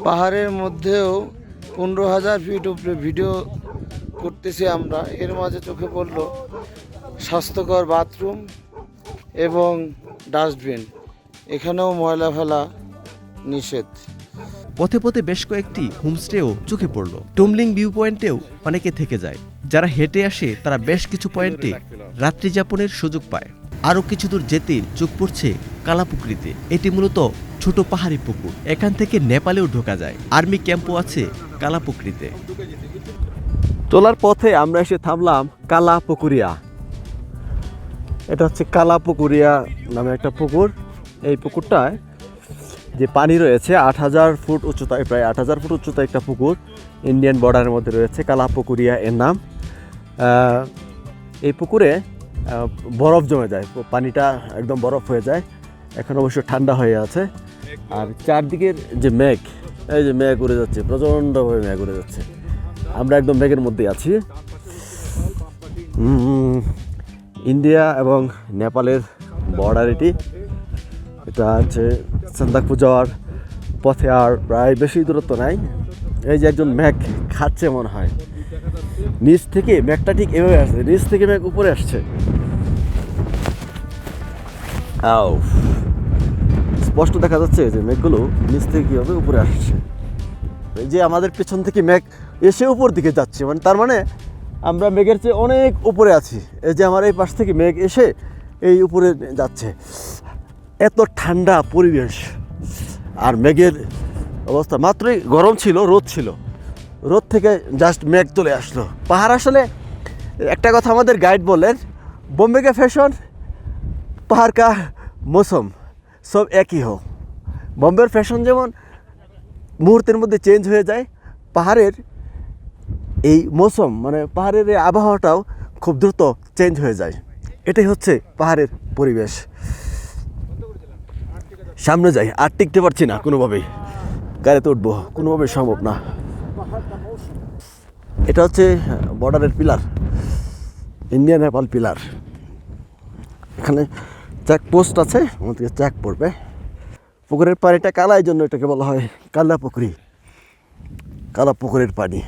পাহাড়ের মধ্যেও 15,000 ফিট উপরে ভিডিও করতেছি আমরা। এর মাঝে চোখে পড়ল স্বাস্থ্যকর বাথরুম এবং ডাস্টবিন। এখানেও ময়লা ফেলা নিষেধ। পথে পথে বেশ কয়েকটি হোমস্টেও চোখে পড়ল। টুমলিং ভিউ পয়েন্টেও অনেকে থেকে যায়। যারা হেঁটে আসে তারা বেশ কিছু পয়েন্টে রাত্রি যাপনের সুযোগ পায়। আরও কিছু দূর যেতে চোখ পড়ছে কালাপুকুরিতে। এটি মূলত ছোট পাহাড়ি পুকুর। এখান থেকে নেপালেও ঢোকা যায়। আর্মি ক্যাম্পও আছে কালাপুকুরিতে। চলার পথে আমরা এসে থামলাম কালাপুকুরিয়া। এটা হচ্ছে কালাপুকুরিয়া নামে একটা পুকুর। এই পুকুরটায় যে পানি রয়েছে 8,000 ফুট উচ্চতায়, প্রায় 8,000 ফুট উচ্চতায় একটা পুকুর ইন্ডিয়ান বর্ডারের মধ্যে রয়েছে। কালাপুকুরিয়া এর নাম। এই পুকুরে বরফ জমে যায়, পানিটা একদম বরফ হয়ে যায়। এখন অবশ্য ঠান্ডা হয়ে আছে। আর চারদিকের যে মেঘ, এই যে মেঘ উড়ে যাচ্ছে, প্রচণ্ডভাবে মেঘ উড়ে যাচ্ছে। আমরা একদম মেঘের মধ্যে আছি। ইন্ডিয়া এবং নেপালের বর্ডার এটি। এটা হচ্ছে সান্দাকফু যাওয়ার পথে আর প্রায় বেশি দূরত্ব নাই। এই যে একজন মেঘ খাচ্ছে মনে হয়, নিচ থেকে মেঘটা ঠিক এভাবে আসছে, নিচ থেকে মেঘ উপরে আসছে। স্পষ্ট দেখা যাচ্ছে যে মেঘগুলো নিচ থেকে কীভাবে উপরে আসছে। এই যে আমাদের পেছন থেকে মেঘ এসে উপর দিকে যাচ্ছে, মানে তার মানে আমরা মেঘের চেয়ে অনেক উপরে আছি। এই যে আমার এই পাশ থেকে মেঘ এসে এই উপরে যাচ্ছে। এত ঠান্ডা পরিবেশ আর মেঘের অবস্থা। মাত্রই গরম ছিল, রোদ ছিল, রোদ থেকে জাস্ট মেঘ চলে আসলো। পাহাড় আসলে একটা কথা আমাদের গাইড বলেন, বোম্বে কা ফ্যাশন পাহাড় কা মৌসুম সব একই হো। বোম্বের ফ্যাশন যেমন মুহূর্তের মধ্যে চেঞ্জ হয়ে যায়, পাহাড়ের এই মৌসুম মানে পাহাড়ের এই আবহাওয়াটাও খুব দ্রুত চেঞ্জ হয়ে যায়। এটাই হচ্ছে পাহাড়ের পরিবেশ। সামনে যাই, আর টিকতে পারছি না কোনোভাবেই। গাড়িতে উঠবো, কোনোভাবেই সম্ভব না। এটা হচ্ছে বর্ডারের পিলার, ইন্ডিয়া নেপাল পিলার। এখানে চেকপোস্ট আছে, আমাদেরকে চেক পড়বে। পুকুরের পানিটা কালা, এই জন্য এটাকে বলা হয় কালা পুকুরি, কালা পুকুরের পানি।